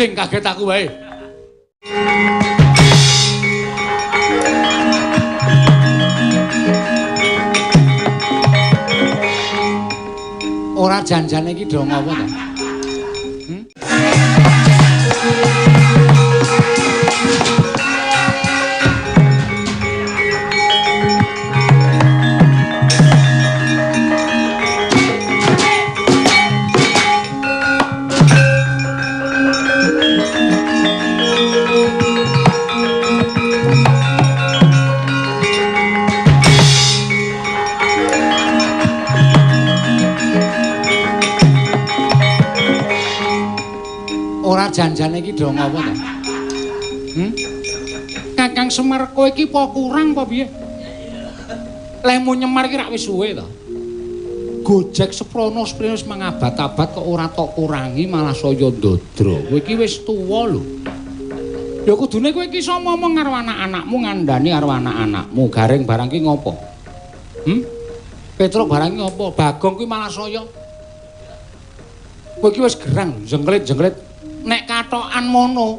Sing kaget aku wae. Ora janjane iki dong apa to? Ora janjane iki dong apa to? Kakang Semar kowe iki apa kurang apa piye? Lemu nyemar iki rak wis suwe to. Gojek seprono wis mangabad-abad kok ora tok kurangi malah saya ndodro. Kowe iki wis tuwa lho. Ya kudune kowe iki iso ngomong karo anak-anakmu ngandani karo anak-anakmu. Gareng barang ki ngopo? Petruk barang ki ngopo? Bagong kuwi malah saya. Kowe iki wis gerang jengklit-jengklit. Nek katokan mono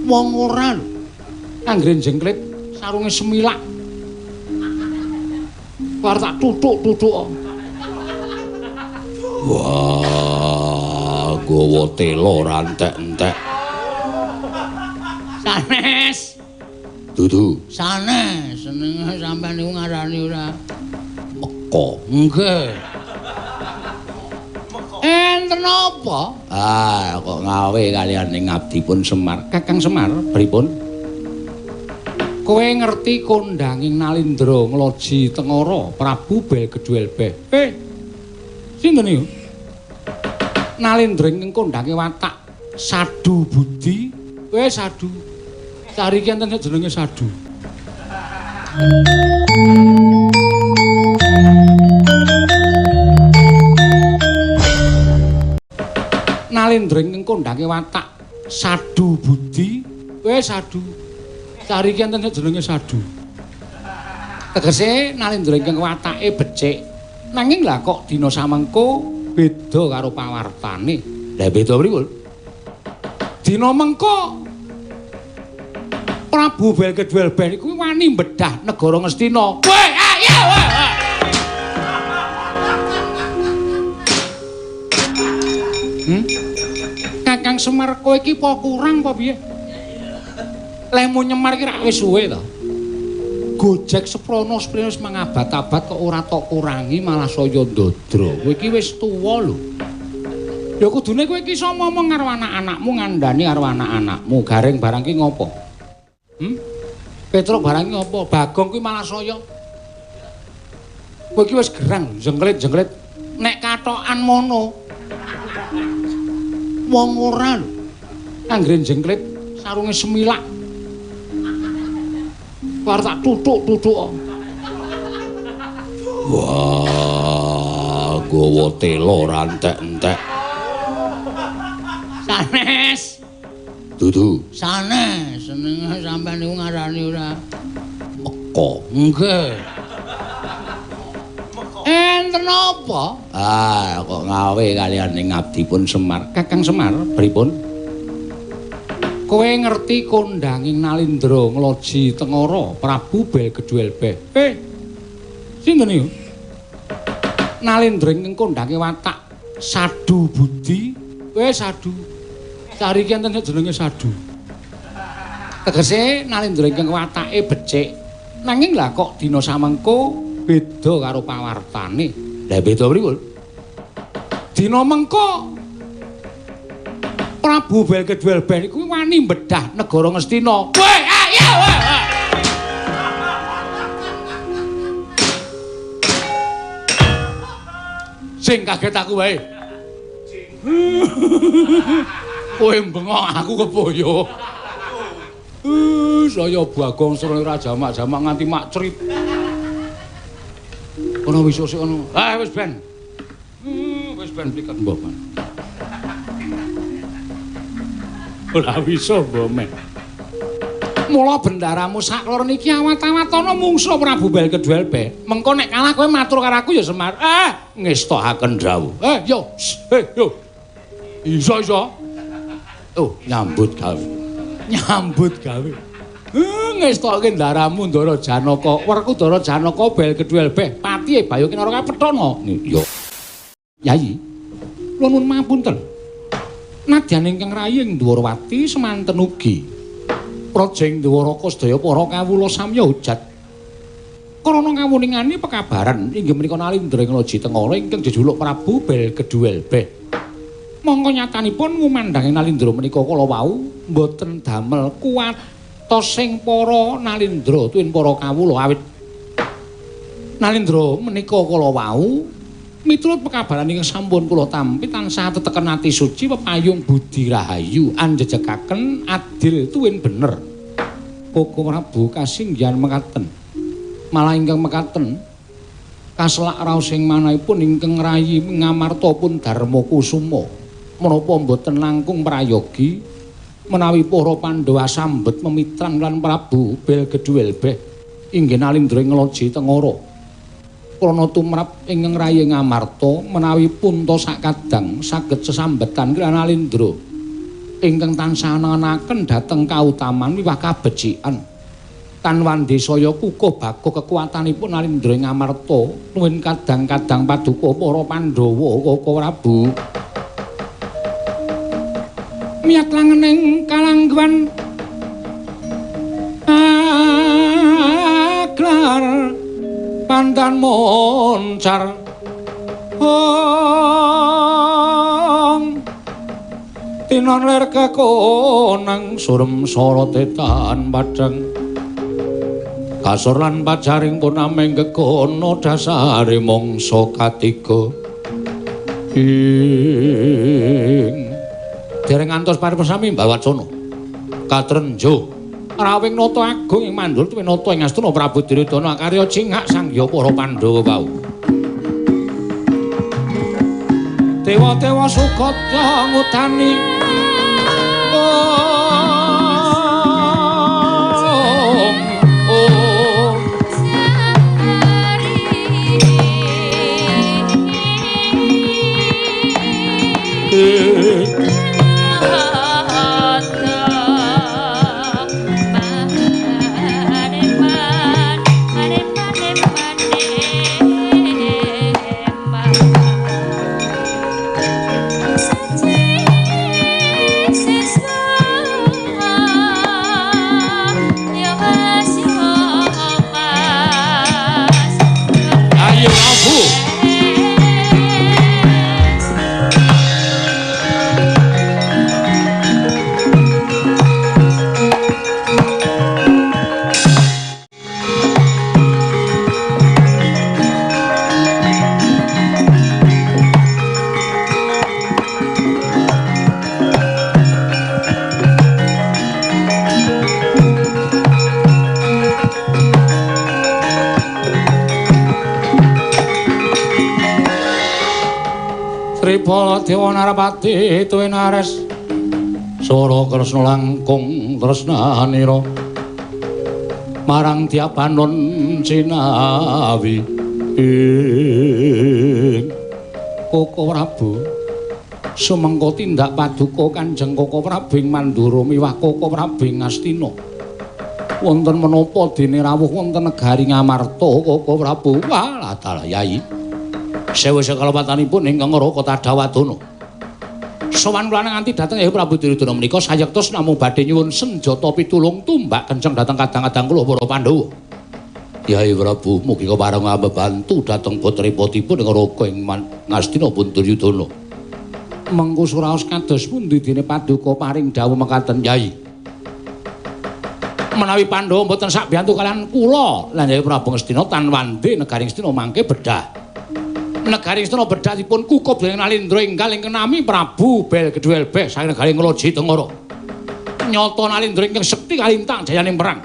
wong ora lho anggere jengklit sarunge semilak war tak tutuk-tutuk wah gowo telo rantek-entek sanes dudu sanes seneng sampean niku ngarani ora meko nggih enten apa? Ah, kok ngawe kalian ning ngabdipun Semar. Kakang Semar, pripun? Kowe ngerti kondanging Nalindra ngloji Tengara Prabu Belgeduel Beh. Sinten niku? Nalindra ing kondange watak Sadu Budi. Kowe Sadu. Sariki enten jenenge Sadu. Nalindra ing kondange watak Sadu Budi. Kowe Sadu. Sariki enten jenenge Sadu. Tegese Nalindra ing watake becik. Nanging lah kok dina samengko beda karo pawartane. Lah beda pripun? Dina mengko Prabu Belgeduel Beh iku wani mbedah negara Ngastina. Kowe ayo. Kakang Semar kowe iki apa kurang apa piye? Lemu nyemar iki rak wis suwe to. Gojek seprono wis mangabad-abad kok ora tok kurangi malah saya ndodro. Kowe iki wis tuwa lho. Ya kudune kowe iki iso ngomong karo anak-anakmu ngandani karo anak-anakmu. Gareng barang ki ngopo? Petruk barang ki ngopo? Bagong kuwi malah saya. Kowe iki wis gerang jengklit-jengklit. Nek katokan mono wong ora lho anggere jengklit sarunge semilak war tak tutuk-tutuk wah gowo telo rantek-entek sanes dudu sanes seneng sampean niku ngarani ora meko nggih enten apa? Ah, kok ngawe kalian ning ngabdipun Semar. Kakang Semar, pripun? Kowe ngerti kondanging Nalindra ngloji Tengara Prabu Belgeduel Beh. Sinten niku? Nalindra ing kondange watak Sadu Budi. Kowe Sadu. Sariki enten jenenge Sadu. Tegese Nalindra ing watake becik. Nanging lah kok dina samengko beda karo pawartane. Lah beda pripun? Dina mengko Prabu Belgeduel Beh iku wani mbedah negara Ngastina. Kowe ayo. Sing kaget aku wae. Kowe bengok aku kepoyo. Saya Bagong Srana ora jamak-jamak nganti mak crit. Ono wis sik ono. Wis ben. Wis ben pliket mbok. Ora bisa mbok men. Mula bendaramu saklor niki awat-awatana mungsuh Prabu Belgeduel Beh. Mengko nek kalah kowe matur karo aku ya Semar. Ngestokaken dawuh. Yo. Yo. Iso. Oh, nyambut gawe. Nyambut gawe. Ngestokke ndaramu Ndara Janaka, werku Ndara Janaka bel kedhuel beh, patihe Bayu Kinara kapethana. Yo. Yayi. Kula nuwun mapunten. Nadyan ingkang rayi ing Dwarawati semanten ugi. Projeng Dwaraka sedaya para kawula samya hujat. Krana kawuningane pekabaran inggih menika Nalindra ing Loji Tengara ingkang jejuluk Prabu Bel Kedhuel Beh. Mongko nyatanipun ngumandhangi Nalindra menika kala wau mboten damel kuwatosing para Nalindra tuwin para kawula awit Nalindra menika kala wau miturut pekabaran ingkang sampun kula tampi tansah teteken ati suci pepayung budi rahayu anjejekaken adil tuwin bener. Koko Prabu kasinggihan mekaten. Malah ingkang mekaten kaselak raos ing manahipun ingkang rayi ngamarta pun Darma Kusuma. Menapa mboten langkung prayogi menawi para Pandhawa sambet memitran lan Prabu Bel Kedhuel Beh inggih Nalindra ing Loji Tengara. Krana tumrap ingkang rayi ngamarta menawi punta sakadang saged sesambetan kaliyan Nalindra ingkang tansah angen-angen dhateng kautaman miwah kabecikan tanwandi saya kukuh bago kekuatanipun Nalindra ing ngamarta nuwun kadang-kadang paduka para Pandhawa Koko Prabu miat langening kalangguan aglar pandan moncar tinon ler kekonang surem sorotetan padang kasur lan pajaring pun ameng kekono dasare mongso katiga dereng ngantos paripesami Mbawacana katrenjo rawing nata agung ing mandul tuwin nata ing Astana Prabu Duryudana karya cingak sangya para Pandhawa wau dewa-dewa Sugata ngutani Dewa Narapati tuwin ares Sora Kresna langkung tresnanira marang Diapanon Cinawi Koko Prabu sumengko tindak paduka Kanjeng Koko Prabu ing Mandura miwah Koko Prabu ing Astina wonten menapa dene rawuh wonten negari Ngamarta Koko Prabu walah dalah Yai sewu sekalepatanipun ingkang Raka Tadawadana. Sowan kula nganti dhateng Hyang Prabu Duryudana menika sayektos namung badhe nyuwun senjata pitulung tumbak kenceng dhateng kadang-kadang kula para Pandhawa. Hyang Prabu mugi kepareng mbantu dhateng putripotipun ing Raka ing Ngastina pun Duryudana. Mengko suraos kados pundi dene paduka paring dawuh mekaten Yai. Menawi Pandhawa mboten sak biyantu kalian kula lan Hyang Prabu Ngastina tanwandi negari Ngastina mangke bedah. Negari Astana bedah dipun kukup dening Nalindra enggal ingkang nami Prabu Bel Kedhuel Beh saking negari Loji Tengara. Nyata Nalindra ingkang sekti kalintang jayaning perang.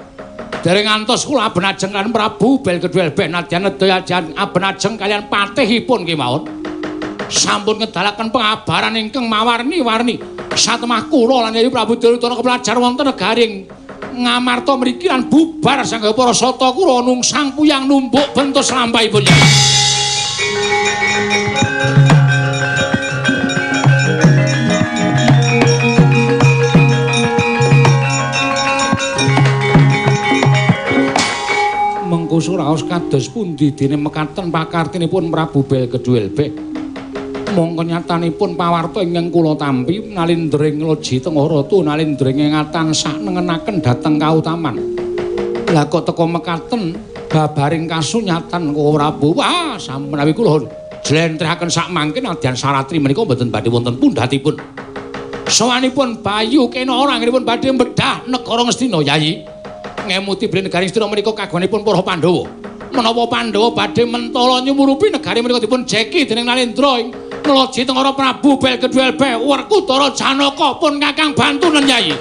Dereng ngantos kula abenajeng kaliyan Prabu Bel Kedhuel Beh nadyan nedaya abenajeng kaliyan patihipun kemawon. Sampun ngedalaken pengabaran ingkang mawarni-warni satemah kula lan Hyang Prabu Duryudana kepelajar wonten negari Ngamarta mriki lan bubar sangga para sata kula nungsang puyang numbuk bentus lampahipun. mengko suraos kados pundi dene mekaten pakartinipun Prabu Belkedhuelbeh. Mongko nyatanipun pawarta ingkang kula tampi nalindring loji Tenggara tu nalindring ingatan sak nengenaken dhateng kautaman. Lah kok teka mekaten babaring kasunyatan kula Prabu. Wah, sampun menawi kula jlentrehaken sak mangke nadyan saratri menika mboten badhe wonten pundhatipun. Sawanipun Bayu Kenara anggenipun badhe mbedah negara Ngastina, Yayi. Ngemuti beli negari Ngastina menika kagunganipun para Pandhawa. Menawa Pandhawa badhe mentala nyumurupi negari menika dipun jeki dening Nalendra ing Loji Tenggara Prabu Belkedhuelbeh Werkudara Janaka pun kakang bantunen, Yayi.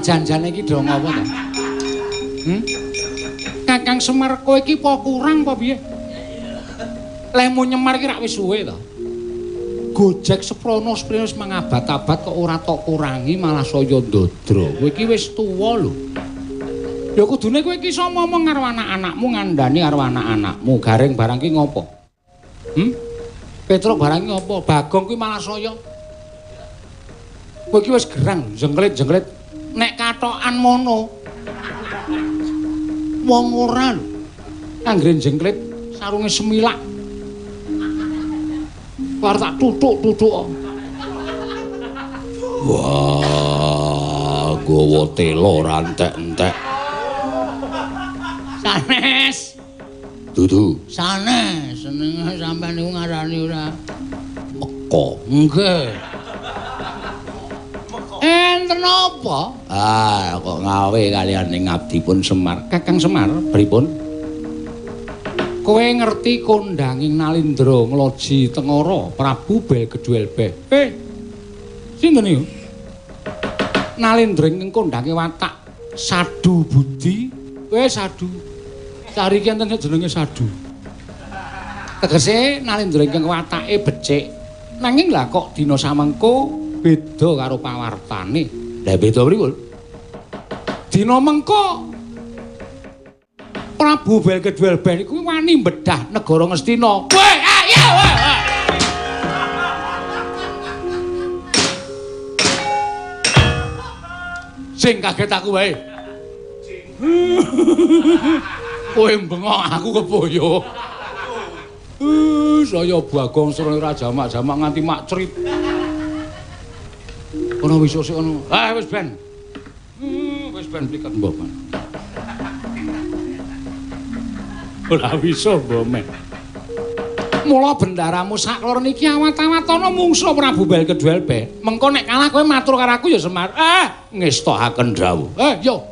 Janjane iki do ngopo to? Kakang Semar kowe iki apa kurang apa piye? Lemu nyemar iki rak wis suwe to. Gojek seprono sprene wis mangabat-abat kok ora tok kurangi malah saya ndodro. Kowe iki wis tuwa lho. Ya kudune kowe iki iso ngomong karo anak-anakmu ngandani karo anak-anakmu. Garing barang ki ngopo? Petruk barang ki ngopo? Bagong kuwi malah saya. Kowe iki wis gerang jengklit-jengklit. Nek katokan mono wong ora lho anggere jengklit sarunge semilak war tak tutuk-tutuk. Wah, gowo telo rantek-entek. Sanes. Dudu. Sanes, seneng sampean niku ngarani ora. Meko. Nggih. Enten apa? Kok ngawe kalian ning abdipun Semar. Kakang Semar, pripun? Kowe ngerti kondanging Nalindra ngloji Tenggara Prabu Belkedhuelbeh. Sinten niku? Nalindra ing kondange watak Sadu Budi. Kowe Sadu. Cari ki enten jenenge Sadu. Tegese Nalindra ingkang watake becik. Nanging lah kok dina samengko beda karo pawartane. Lah beda pripun? Dina mengko Prabu Belkedhuelbeh niku wani mbedah negara Ngastina. Kowe ayo. Sing kaget aku wae. Kowe bengok aku keboyo. Saya Bagong Srana ora jamak-jamak nganti mak crit. Ono wis sik ono. Wis ben. Wis ben pliket mbok. Ora bisa mbok. Mula bendaramu sak lor niki awat-awatana mungsuh Prabu Belkedhuelbeh. Mengko nek kalah kowe matur karo aku ya Semar. Ngestokaken dawuh. Yo.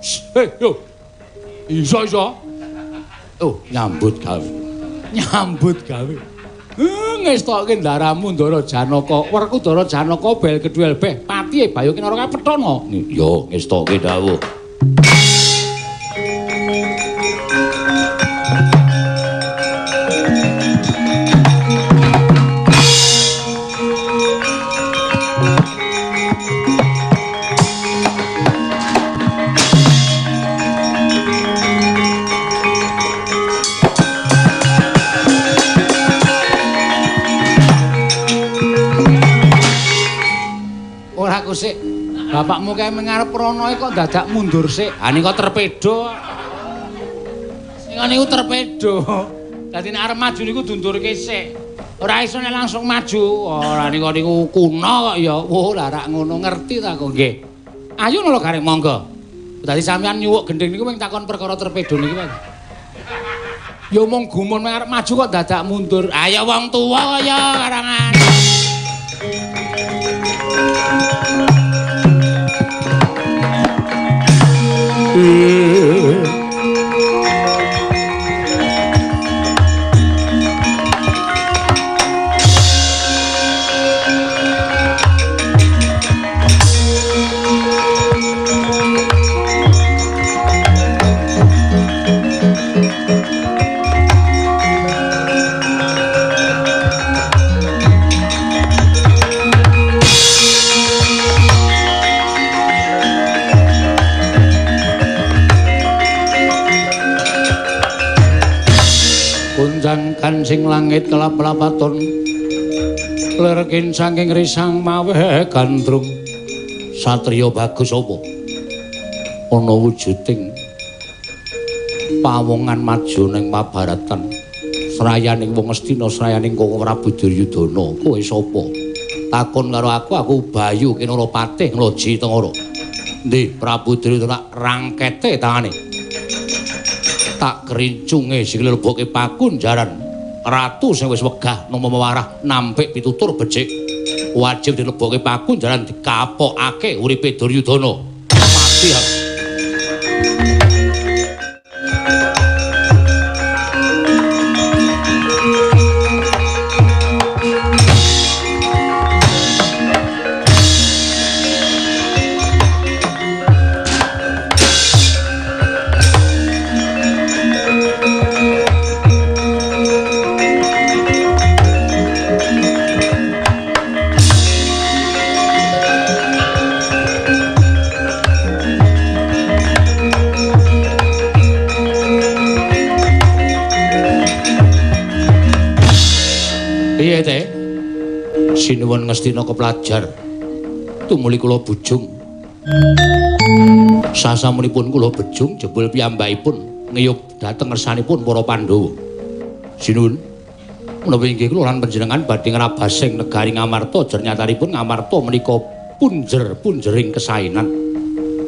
Yo. Iso. Oh, nyambut gawe. Ngestokke ndaramu Ndara Janaka, Werkudara Janaka Belkedhuelbeh, patihe Bayu Kinara kapethana. Yo, ngestokke dawuh. aku sik. Bapakmu kae mengarep rono kok dadak mundur sik. Ha nika torpedo. Sing niku torpedo. Dadi nek arep maju niku dundurke sik. Ora iso nek langsung maju. Ora nika niku kuno kok ya. Wo lah rak ngono ngerti ta kok nggih. Ayo lho Gareng monggo. Dadi sampean nyuwuk gending niku mung takon perkara torpedo niki wae. Ya mung gumun arep maju kok dadak mundur. Ayo wong tuwa kaya karangan. Kancing langit kelap-lapaton lerkin saking risang mawe gandrung satriya bagus apa ana wujuding pawongan maju ning Mabaratan srayaning wong Astina srayaning Kang Prabu Duryudana kowe sapa takon karo aku Bayu Kinurapatih Ngloji Tengara Nggih Prabu Duryudana rangkete tangane tak kerincunge sikile leboke pakunjaran ratu sing wis wegah nomo mawarah nampik pitutur becik wajib dilebokke pakunjaran dikapokake uripe Duryudana mati sinuwun ngestina kepelajar tumuli kula bujung sasamunipun kula bejung jebul piyambakipun ngiyup dhateng ngersanipun para Pandhawa sinuwun menawi inggih kula lan panjenengan badhe ngrabasing negari Ngamarta jernyatanipun Ngamarta menika punjer-punjering kesaenan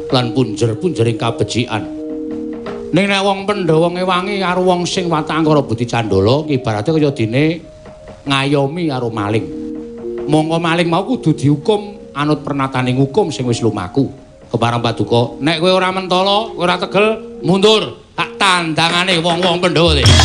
lan punjer-punjering kabecikan ning nek wong Pandhawa ngewangi karo wong sing watak angkara Budi Candala ibarate kaya dene ngayomi karo maling mongko maling mau kudu dihukum anut pernataning hukum sing wis lumaku kepareng paduka nek kowe ora mentala kowe ora tegel mundur tak tandangane wong-wong Pandhawa iki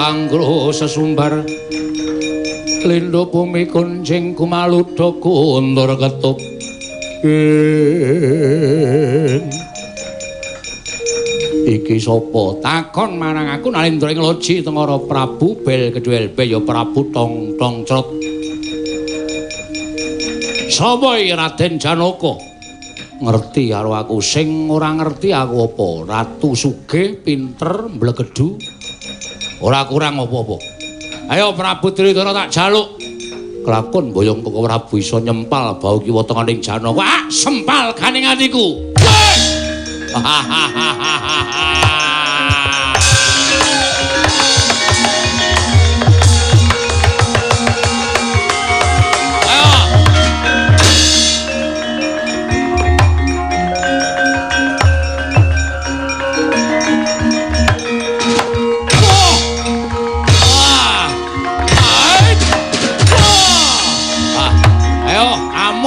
Anggro sesumbar lindo bumi kuncing kumaludha kundur ketup iki sapa takon marang aku Nalendra Ngloji Tengara Prabu bel kedhuel ya Prabu tong tong crot sapa Raden Janaka ngerti karo aku sing ora ngerti aku apa ratu sugih pinter mblegedu ora kurang apa-apa. Ayo Prabu Duryudana tak jaluk. Kelakon boyong Kang Prabu iso nyempal bau kiwa tenganing Janaka. Ah, sempal ganing atiku.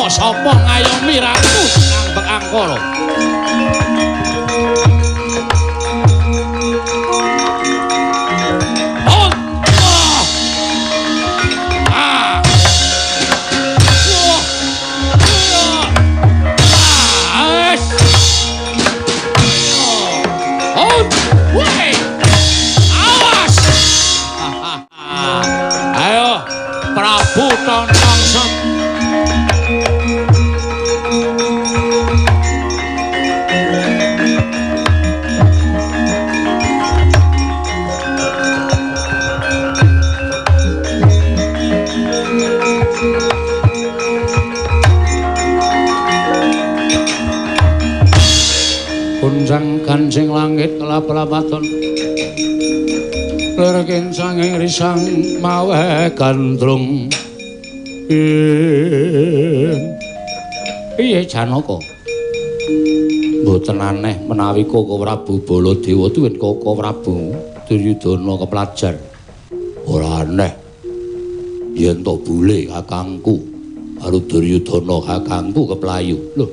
Sapa ngayomi ratu ngambek angkara Awas bukit kelap-lapaton lerking sanging risang mawe gandrung piye Janaka mboten aneh menawi Koko Prabu Baladewa duwin Koko Prabu Duryudana kepelajar ora aneh yen to bule kakangku karo Duryudana kakangku keplayu lho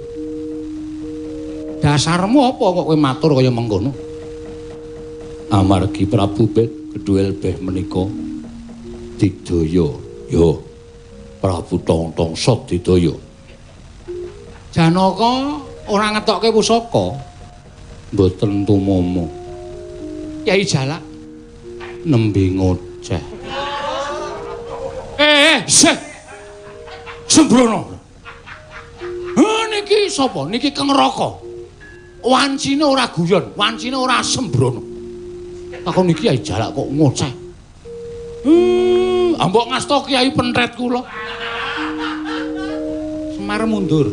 dasarmu apa kok kowe matur kaya mengkono amargi Prabu Kedhuel beh menika digdaya yo Prabu Tongtong Sot didaya Janaka ora ngetokke pusaka mboten tumomo Kyai Jalak nembe ngoceh Sembrono niki sapa niki Kang Raka wancine ora guyon wancine ora sembrono takon iki Kyai Jalak kok ngoceh ambok ngasta Kyai Pentret kula Semar mundur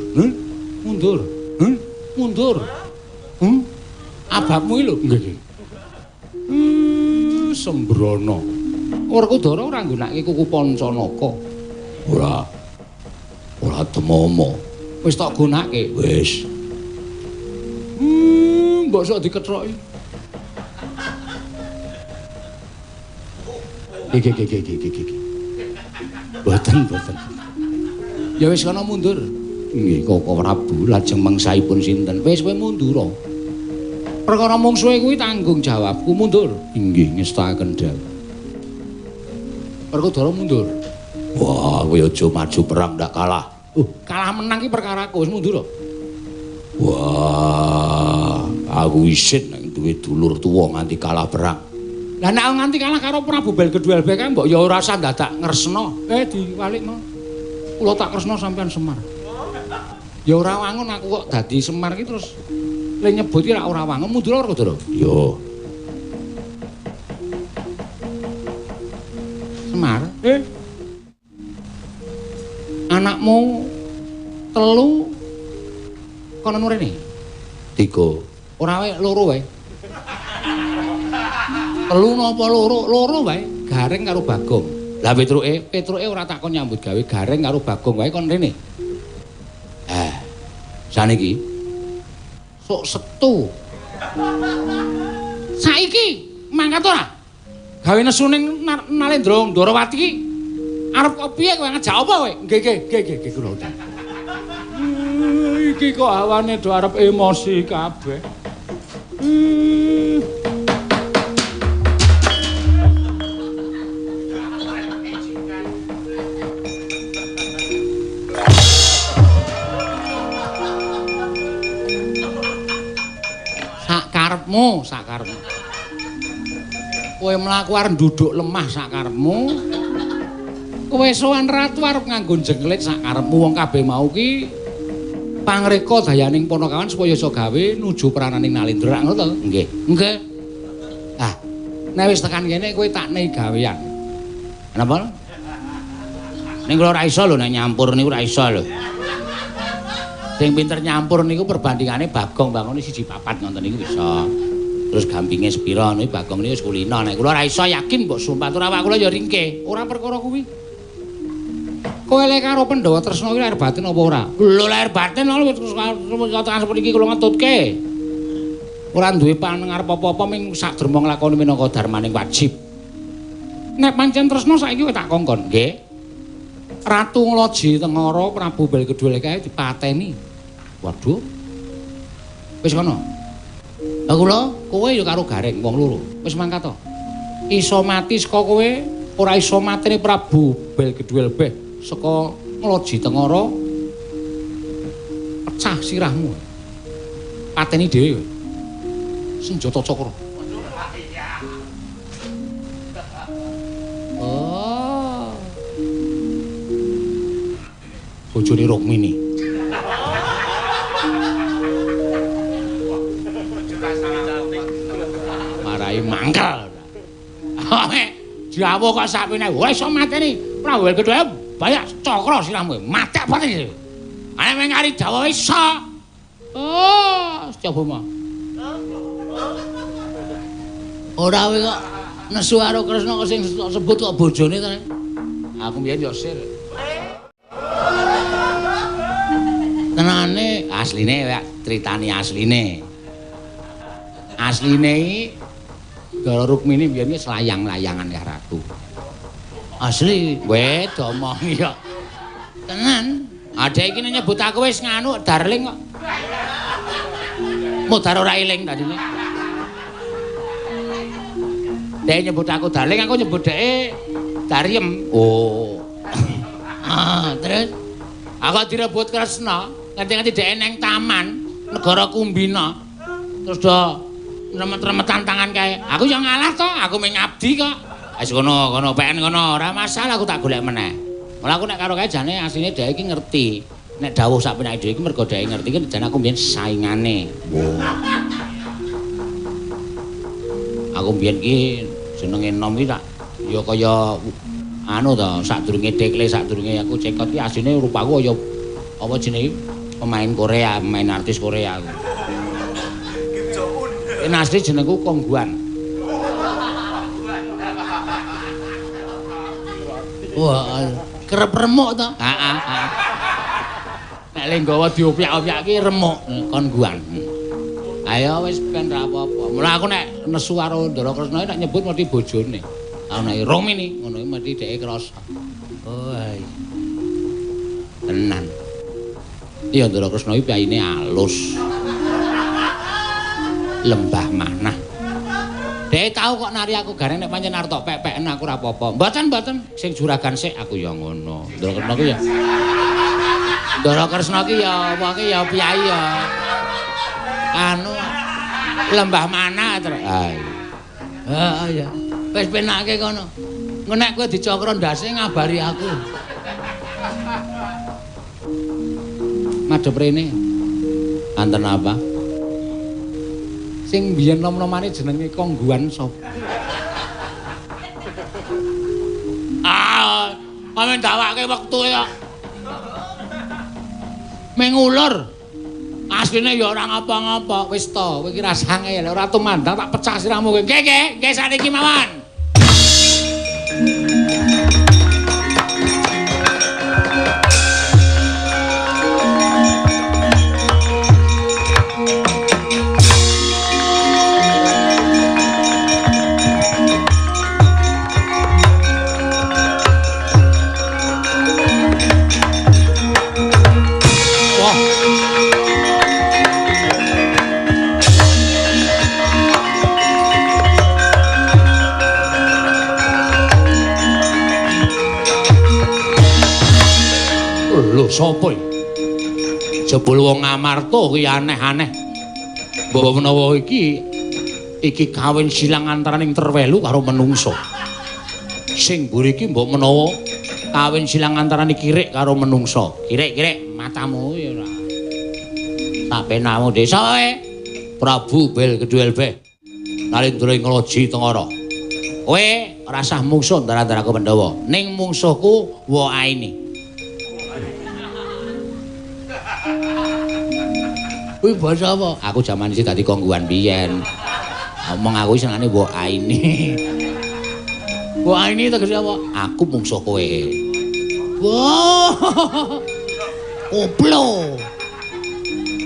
mundur mundur ababmu iki lho nggih sembrono Werkudara ora nggunakake kuku Pancanaka ora demomo wis tak gunakake wis mbok sok dikethroki iki boten ya wis kana mundur nggih Koko Prabu lajeng mangsaipun sinten wis kowe mundur perkara mungsuhe kuwi tanggung jawabku mundur inggih ngestakaken dawuh Werkudara mundur wah kowe aja maju perang ndak kalah kalah menang ki perkaraku wis mundur wah aku isin nek duwe dulur tuwa nganti kalah perang lah nek nganti kalah karo Prabu Kedhuel beh kan mbok ya ora usah dadak ngresna diwalikno kula tak kresna sampean Semar ya ora wangun aku kok dadi Semar ki terus le nyebut ki ora wangun mundur Werkudara yo Semar anakmu telu kono mrene 3 ora wae loro wae telu napa loro wae Gareng karo Bagong lah Petruke ora takon nyambut gawe Gareng karo Bagong wae kon rene saniki sok setu saiki mangkat ora gawe nesu ning Nalendra Ndarawati ki arep kok piye kowe ngajak apa kowe nggih kula udan iki kok awane do arep emosi kabeh sakarepmu kowe mlaku arep nduduk lemah sakarepmu kowe sowan ratu arep nganggo jengklit sakarepmu wong kabeh mau ki pangreka dayaning Panakawan supaya iso gawe nuju prananing Nalendra ngono to nggih ah nek wis tekan kene kowe tak nehi gawean napa ning kula ora iso lho nek nyampur niku ora iso lho sing pinter nyampur niku perbandingane Bagong bangun 1/4 ngoten niku bisa terus gampinge sepira niku Bagong niku wis kulino nek kula ora iso yakin mbok sumpah tur awak kula ya ringkeh ora perkara kuwi kowe lek karo Pandhawa tresna kuwi lahir batin apa ora lho lahir batin wis katakan seperti iki kula ngetutke ora duwe pangarep apa-apa ming sak derma nglakoni minangka darmaning wajib nek pancen tresna saiki kowe tak kongkon nggih Ratu Ngloji Tengara Prabu Kedhuel kae dipateni waduh wis kono lha kula kowe ya karo Gareng wong loro wis mangkat to iso mati saka kowe ora iso matine Prabu Kedhuel beh saka Ngloji Tengara pecah sirahmu pateni dhewe senjata cakra bojone Rukmini marai mangkel Jawa kok sapene wis iso mateni Prabu Kedhuel banyak cakra sirahmu mati apa iki ana meng ari Jawa iso oh coba mah Ora kowe kok nesu karo Kresna kok sing sebut kok bojone to. Aku mbiyen yo sir. Tenane asline ya critani asline. Asline iki Dara Rukmini mbiyen iki selayang-layangan karo aku. Asli, weh domong ya. Tenan. Ada iki nyebut aku wis nganu darling kok. Modar ora eling tadine. Dhek nyebut aku darling, aku nyebut dhek Dariem. Oh. Terus aku direbut Kresna, nganti-nganti dhek neng taman negara Kumbina. Terus do remet-remetan tangan kae. Aku yang ngalah to, aku mung ngabdi kok. Wis kono PN kono, ora masalah aku tak golek meneh. Malah aku nek karo kae jane asline dhek iki ngerti. Nek dawuh sak penake dhewe iki mergo dhek ngerti kan jane aku mbiyen saingane. Aku mbiyen iki jenenge nom iki tak ya kaya anu to, sadurunge Dekle, sadurunge aku cekot iki asline rupaku kaya apa jenenge pemain Korea, pemain artis Korea aku. Yen asli jenengku Kongguan. Wah, kerep remuk to? Heeh. Nek le nggawa diopyak-opyak ki remuk Kongguan. Ayo wis ben ra apa-apa. Mula aku nek nesu karo Ndara Kresna nek nyebut mesti bojone. Ana Romini ngono mesti dheke krasa. Oh, iya. Tenan. Iya Ndara Kresna iki pyaine alus. Lembah manah. Dhek tau kok nari aku gareng nek pancen arep tok pek-peken aku ora apa-apa. Mboten, sing juragan sik aku ya ngono. Ndara Kresna ki ya. Ndara Kresna ki ya apa ki ya piyai ya. Anu lembah manah terus. Ah iya. Wis penake kono. Engko nek kowe dicokro ndase ngabari aku. Madhep rene. Anten apa? Sing biyen nom-nomane jenenge Kongguan sapa? Amen dawake wektu ya. Mengulur. Asline ya ora ngapa-ngapa. Wis to, kowe iki rasange lho ora tumandang tak pecah sirahmu kowe. Nggih saniki mawon. Sapa iki? Jebul wong Amarta kuwi aneh-aneh. Mbok menawa iki kawin silang antaraning Terwelu karo menungso. Sing mburi iki mbok menawa kawin silang antaraning Kirik karo menungso. Kirik, matamu ya ora. Tak penamu desa wae. Prabu Bel Kedhuelbeh. Nalindra ing Loji Tengara. Kowe ora sah mungsuh ndara-ndaraku Pandhawa. Ning mungsuhku Wa Aini. Kuwi basa apa? Aku jaman iki dadi Kongguan biyen. Ngomong aku senengane Wa Aini. Wa Aini tegese apa? Aku mungsuh kowe. Wah. Koplo.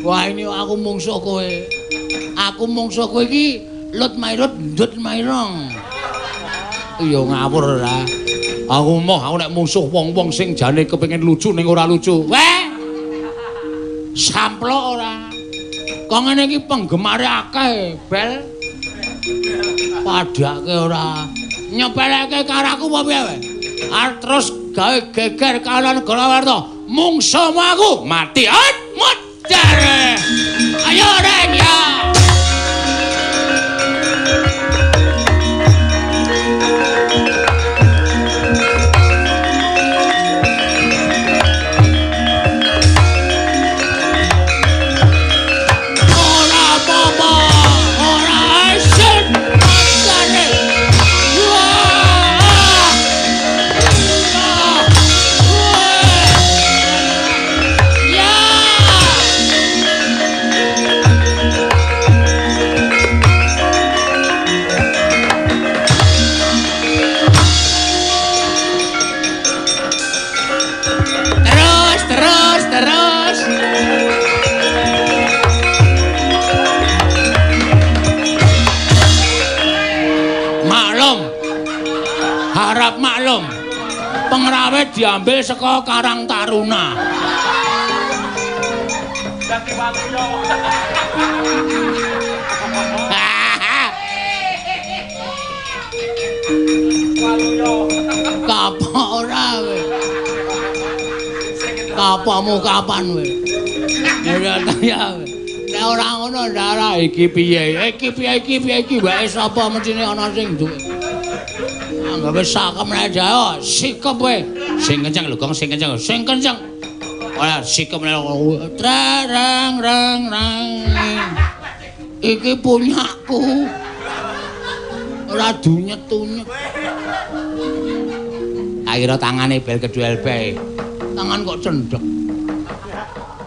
Wa Aini aku mungsuh kowe. Aku mungsuh kowe iki lut mairut ndut mairong. Iya ngawur ora. Aku aku nek mungsuh wong-wong sing jane kepengin lucu ning ora lucu. Weh. Samplok ora. Kok ngene iki penggemare akeh, Bel. Padake ora. Nyepeleke karo aku apa piye wae? Arep terus gawe geger karo Galawarta. Mungsuhmu aku mati. Mudar. Ayo reng ya. harap maklum. Pengrawit diambil saka Karang Taruna. Kapok ora kowe. Kapokmu kapan kowe? Ya tanya kowe. Nek ora ngono ndara iki piye? Iki wae sapa mestine ana sing duwe. Anggap sakem nek jae sikep kowe. Sing kenceng lho, Gong, sing kenceng. Sing kenceng. Ora sikep nek rang rang rang. Iki punyaku. Ora dunyet-unyet. Akhirnya tangane bel kedua bae. Tangan kok cendhek.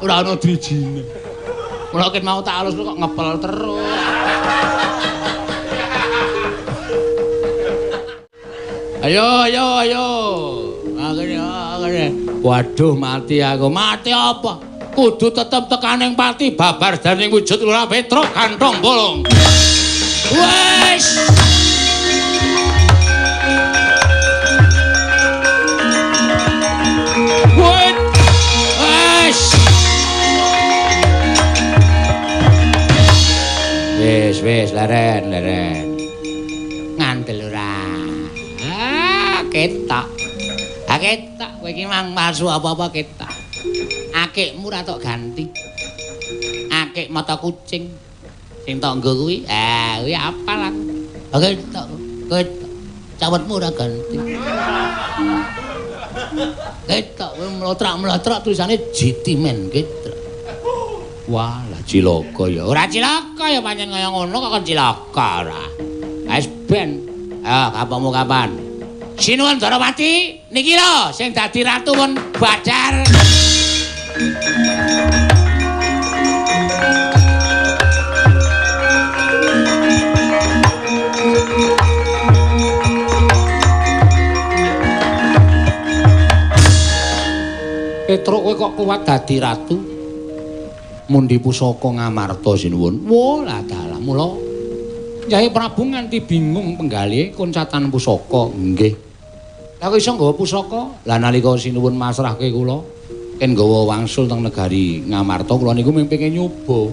Ora ana drijine. Mula ken mau tak alus kok ngepel terus. Ayo. Akhirnya. Waduh mati aku. Mati apa? Kudu tetep tekaning pati babar daning wujud ora Petruk kantong bolong. Wes. Wes, leren. Ngantel ora. Ketok. Ketok kowe iki mang palsu apa-apa ketok. Akikmu ra tok ganti. Akik mata kucing. Sing tok nggo kuwi, kuwi apal aku. Ketok. Cawetmu ora ganti. Ketok kowe mlotrak tulisane Jitimen ketok. Wah, lah cilaka ya. Ora cilaka ya pancen kaya ngono kok cilaka ora. Wis ben. Kapokmu kapan? Sinuwun Darawati, niki lho sing dadi ratu pun badar. Petruk kowe kok kuat dadi ratu? Mundi pusaka ngamarta sinuwun. Wah, dalah mula Nyai Prabu nganti bingung penggalih koncatan pusaka. Nggih. Lah kok iso nggawa pusaka? Lah nalika sinuwun masrahke kula ken nggawa wangsul teng negari Ngamarta kula niku mimpi nyoba.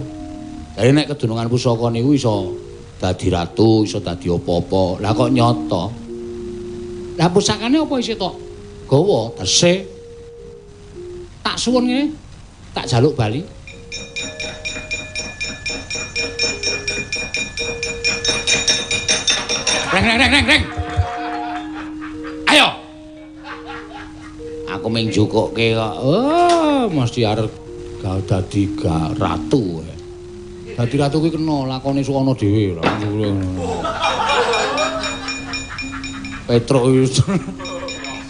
Dari nek kedunungan pusaka niku iso dadi ratu, iso dadi apa-apa. Lah kok nyata. Lah pusakane apa isih tok gawa tesih. Tak suwun ngene. Tak jaluk bali. Reng. Ayo. Aku ming jukukke kok. Mesti arep dadi ratu. Dadi ratu kuwi kena lakone suwana dhewe. Petruk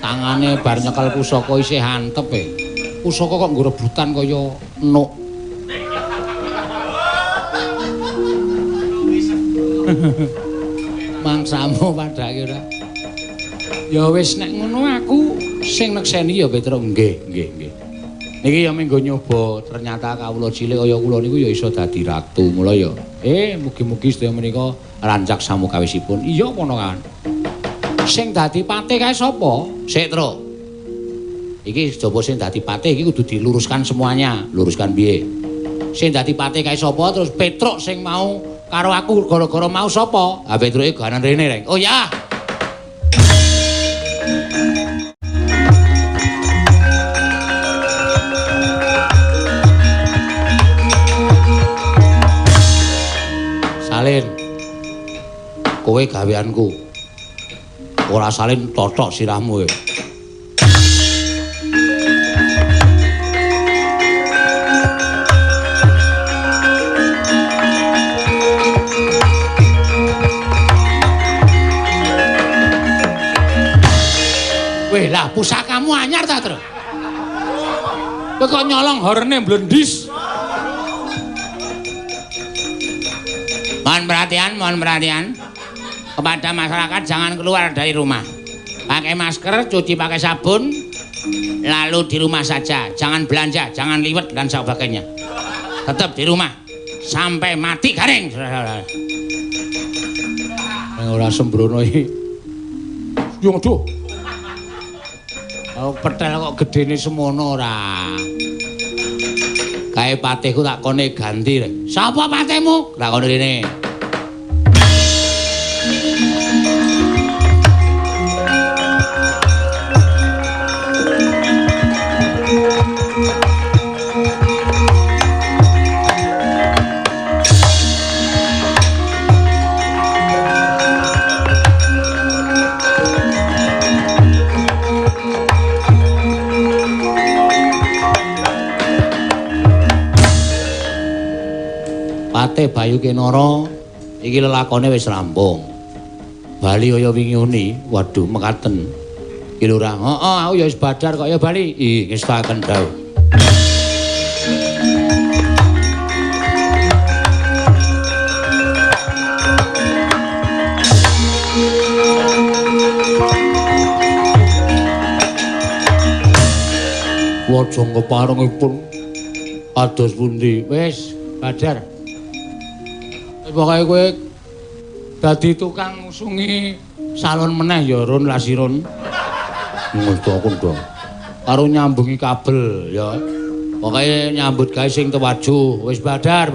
tangane bar nyekel pusaka isih antep e. Pusaka kok nggo rebutan kaya nuk. Mangsamu padake ora. Ya wis nek ngono aku sing nekseni ya Petruk. Nggih. Niki ya menggo nyoba, ternyata kawula cilik kaya kula niku ya iso dadi ratu. Mula ya mugi-mugi sedaya menika rancak samukawisipun. Iya apa ana kan? Sing dadi patih kae sapa? Sik, Truk. Iki coba sing dadi patih iki kudu diluruskan semuanya. Luruskan piye? Sing dadi patih kae sapa? Terus Petruk sing mau karo aku gara-gara mau sapa? Ah Petruke ganan rene, Reng. Oh ya. Salin. Kowe gaweanku. Ora salin totok sirahmu. Weh lah pusakamu anyar ta, Tru? Kowe kok nyolong horene blendis. Mohon perhatian. Kepada masyarakat jangan keluar dari rumah. Pakai masker, cuci pakai sabun, lalu di rumah saja. Jangan belanja, jangan liwet dan sebagainya. Tetap di rumah sampai mati garing. Ora sembrono iki. Yo aduh. Oh, petel kok gedene semono ora. Kae patihku tak kone ganti. Sapa patihmu? Tak kone rene. Patih Bayu Kinara iki lelakone wis rampung. Bali kaya wingi uni, waduh mekaten. Iki lho Ra. Heeh, aku ya wis badar kok ya Bali. Ih, wis kaken dawuh. Wajang keparengipun ados pundi? Wis badar. Pokoke kowe dadi tukang ngusungi salon meneh ya Ron Lasiron. Ngono karo nyambungi kabel ya. Pokoke nyambut gawe sing tewaju. Wis badar.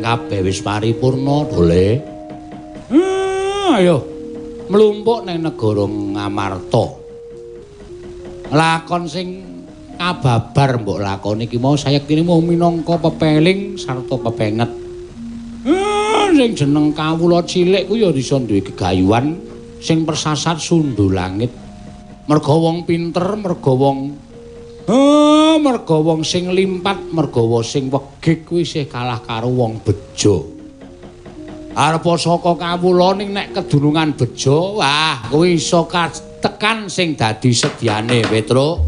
Kabeh wis paripurna dole. Ayo mlumpuk ning negara Ngamarta. Lakon sing kababar mbok lakoni iki mau sayektine mung minangka pepeling sarta pepenget. Sing jeneng kawula cilik ku ya bisa duwe gegayuhan sing persasat sundul langit. Merga wong pinter, merga wong sing limpat, merga wong sing wegik kuwi isih kalah karo wong bejo. Arep saka kawula ning nek kedunungan bejo, wah kuwi iso tekan sing dadi sedyane Petruk.